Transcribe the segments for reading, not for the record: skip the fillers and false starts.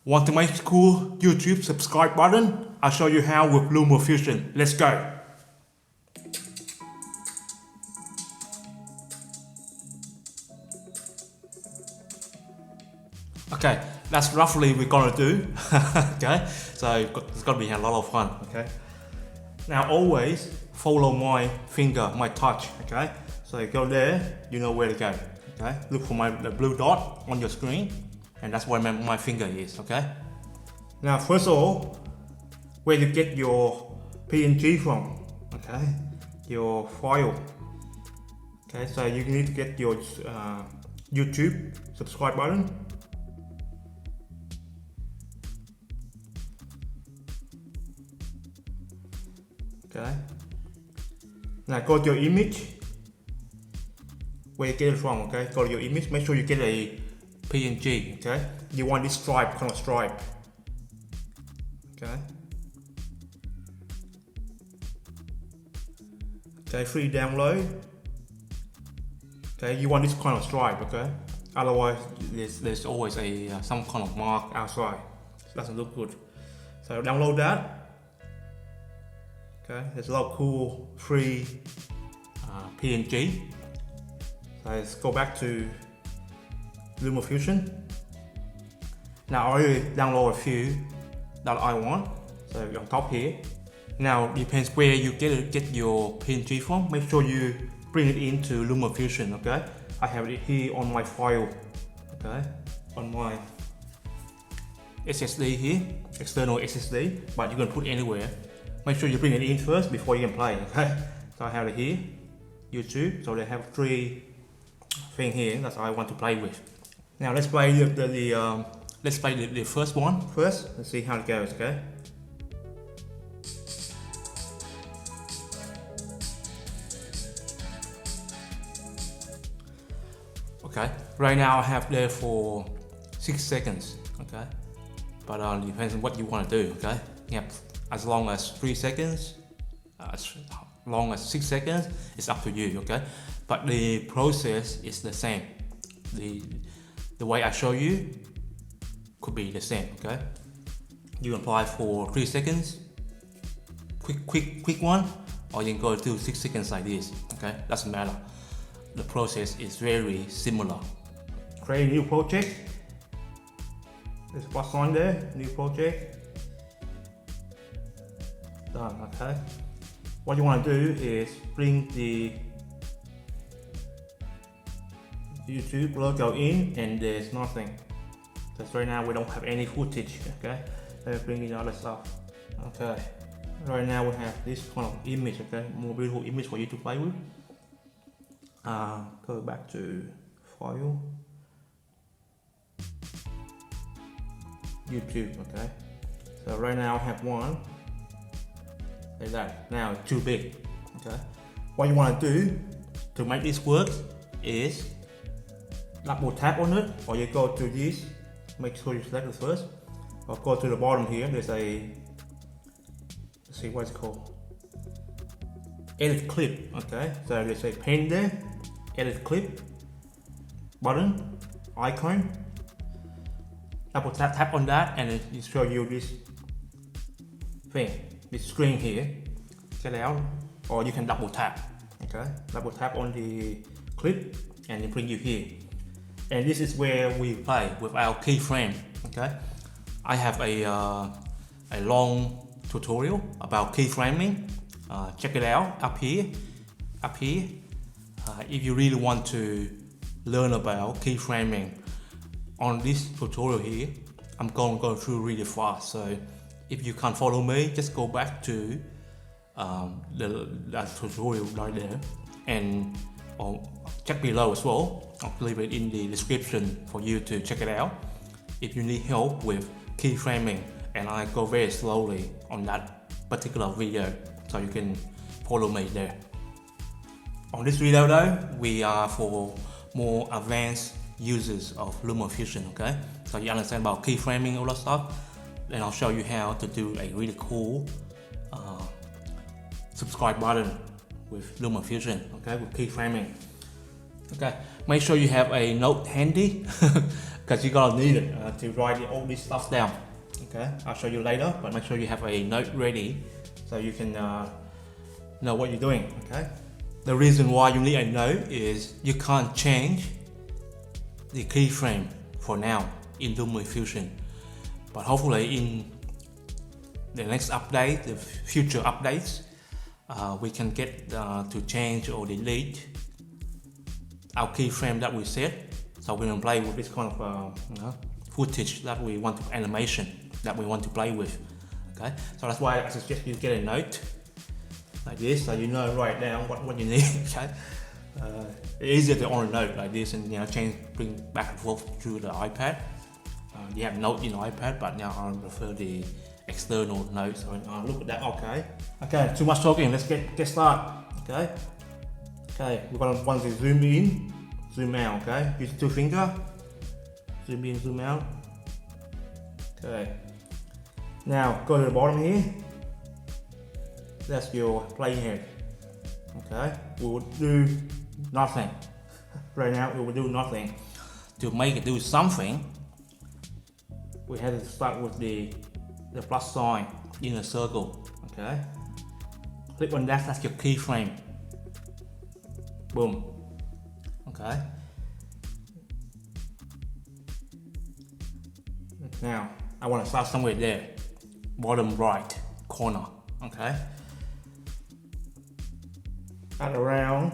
Want to make cool YouTube subscribe button? I'll show you how with Lumafusion. Let's go. Okay, that's roughly we're gonna do. Okay, so it's gonna be a lot of fun. Okay, now always follow my finger, my touch. Okay, so you go there, you know where to go. Okay, look for the blue dot on your screen, and that's where my finger is. Okay, now first of all, where you get your PNG from? Okay, your file. Okay, so you need to get your YouTube subscribe button. Okay. Now go to your image. Where you get it from? Okay. Go to your image. Make sure you get a PNG. Okay. You want this stripe, kind of stripe. Okay. Okay. Free download. Okay. You want this kind of stripe. Okay. Otherwise, there's always a some kind of mark outside. It doesn't look good. So download that. Okay, there's a lot of cool free PNG. So let's go back to Lumafusion. Now I already downloaded a few that I want. So on top here. Now depends where you get your PNG from. Make sure you bring it into Lumafusion. Okay, I have it here on my file. Okay, on my SSD here, external SSD, but you can put anywhere. Make sure you bring it in first before you can play. Okay, so I have it here, YouTube. So they have three things here that I want to play with. Now let's play the first one first. Let's see how it goes. Okay. Okay. Right now I have there for 6 seconds. Okay. But depends on what you want to do. Okay. Yep. As long as 3 seconds, as long as 6 seconds, it's up to you, okay? But the process is the same. The way I show you could be the same, okay? You can apply for 3 seconds, quick one, or you can go to 6 seconds like this, okay? Doesn't matter. The process is very similar. Create a new project. There's what's on there, new project. Done, okay. What you want to do is bring the YouTube logo in, and there's nothing. Because right now we don't have any footage, okay. Let's bring in other stuff. Okay. Right now we have this kind of image, okay. More beautiful image for you to play with. Go back to file. YouTube, okay. So right now I have one. Like that. Now it's too big. Okay. What you want to do to make this work is double tap on it, or you go to this. Make sure you select it first, or go to the bottom here. There's a, let's see what it's called. Edit clip. Okay. So there's a pen there. Edit clip button icon. Double tap on that, and it show you this thing. This screen here, get out, or you can double tap. Okay, double tap on the clip, and it bring you here. And this is where we play with our keyframe. Okay, I have a long tutorial about keyframing. Check it out up here. If you really want to learn about keyframing, on this tutorial here, I'm going to go through really fast. So if you can't follow me, just go back to that tutorial right there, and check below as well. I'll leave it in the description for you to check it out if you need help with keyframing, and I go very slowly on that particular video, so you can follow me there. On this video though, we are for more advanced users of Lumafusion, okay? So you understand about keyframing, all that stuff. Then I'll show you how to do a really cool subscribe button with Lumafusion, okay, with keyframing. Okay, make sure you have a note handy because you're gonna need it to write all this stuff down. Okay, I'll show you later, but make sure you have a note ready so you can know what you're doing. Okay, the reason why you need a note is you can't change the keyframe for now in Lumafusion, but hopefully in the next update, the future updates, we can get to change or delete our keyframe that we set, so we can play with this kind of footage that we want to, animation that we want to play with. Okay, so that's why I suggest you get a note like this, so you know right down what you need. Okay, it's easier to own a note like this and change, bring back and forth through the iPad. You have note in the iPad, but now I prefer the external notes. So look at that. Okay, too much talking. Let's get started. Okay, we're gonna want to zoom in, zoom out. Okay, use two finger, zoom in, zoom out. Okay, now go to the bottom here. That's your playhead. Okay, we will do nothing. Right now we will do nothing. To make it do something, we have to start with the plus sign in a circle. Okay, click on that. That's your keyframe. Boom. Okay. Now I want to start somewhere there, bottom right corner. Okay. At around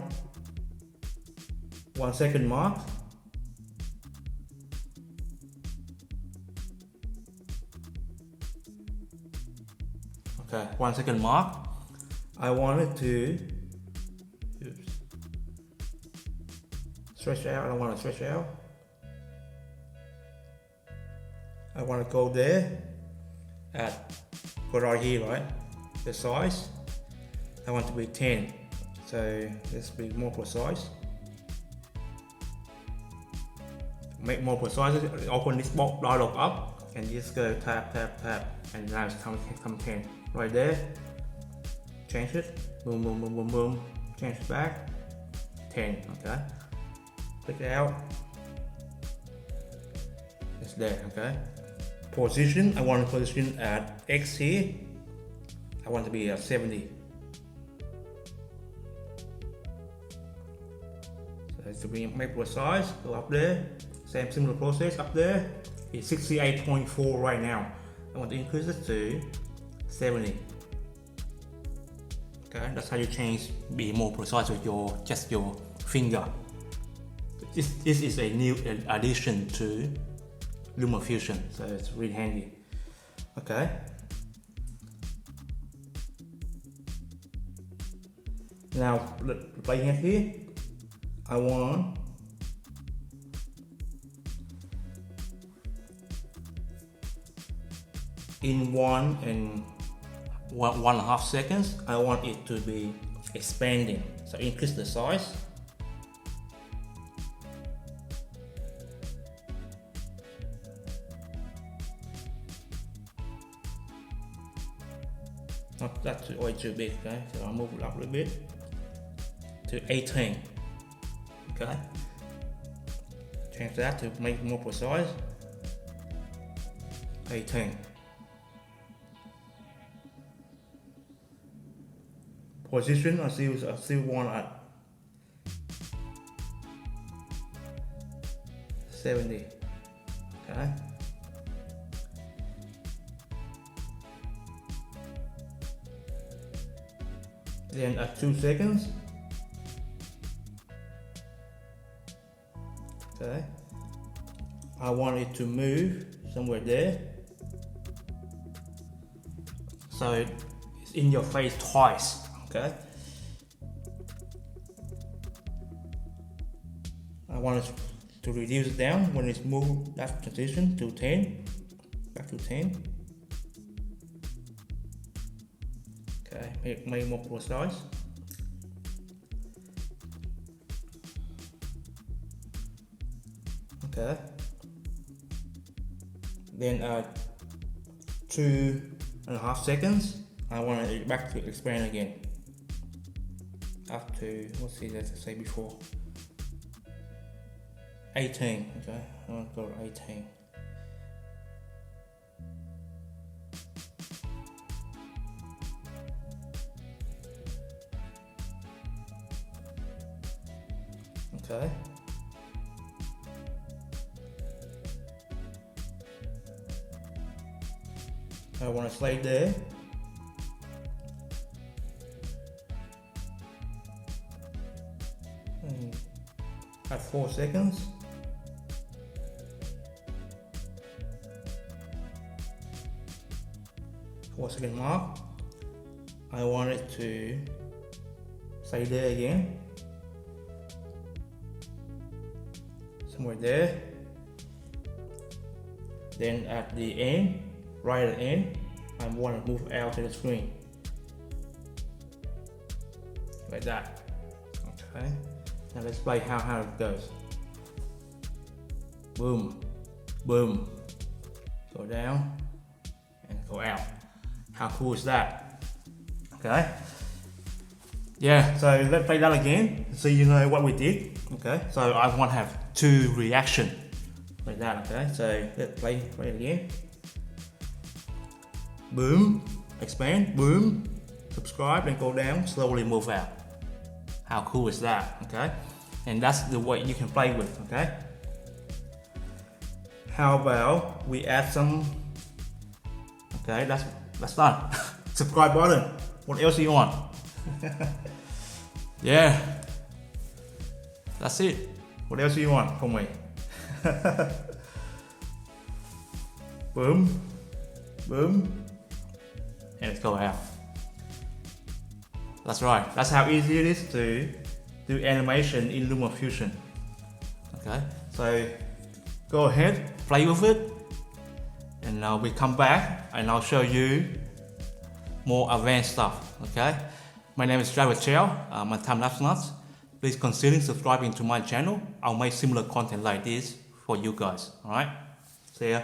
1 second mark. Okay, 1 second mark. I wanted to stretch out. I don't want to stretch out. I want to go there go right here, right? The size I want to be 10. So let's be more precise. Make more precise. Open this box dialog up and just go tap, and now it's come 10 right there. Change it. Boom, boom, boom, boom, boom. Change it back. 10. Okay. Click it out. It's there. Okay. Position. I want to position at X here. I want to be at 70. So to make precise, go up there. Same similar process up there. It's 68.4 right now. I want to increase it to 70. Okay, that's how you change, be more precise with just your finger. This is a new addition to Lumafusion, so it's really handy. Okay. Now playing it here, I want in 1.5 seconds, I want it to be expanding. So increase the size. Not that's way too big, okay? So I'll move it up a little bit to 18. Okay. Change that to make it more precise. 18. Position, I still want at 70. Okay. Then at 2 seconds. Okay. I want it to move somewhere there. So it's in your face twice. Okay. I want it to reduce it down when it's moved that position to 10. Back to 10. Okay, make more precise. Okay. Then 2.5 seconds. I want it back to expand again. Up to, let's see, let's say before 18. Okay, I'll go to 18. Okay. I want to slide there. At 4 seconds. Second mark. I want it to stay there again. Somewhere there. Then at the end, right at the end, I want to move out to the screen. Like that. Okay. Now let's play how it goes. Boom, boom. Go down and go out. How cool is that? Okay. Yeah, so let's play that again so you know what we did. Okay, so I want to have 2 reactions like that. Okay, so let's play it again. Boom, expand, boom, subscribe, then go down, slowly move out. How cool is that? Okay, and that's the way you can play with. Okay, how about we add some? Okay, that's done. Subscribe button. What else do you want? Yeah, that's it. What else do you want from me? Boom, boom, and let's go out. That's right. That's how easy it is to do animation in Lumafusion. Okay, so go ahead, play with it, and now we come back and I'll show you more advanced stuff. Okay, my name is Driver Chow. I'm a TimelapseNuts. Please consider subscribing to my channel. I'll make similar content like this for you guys. Alright, see ya.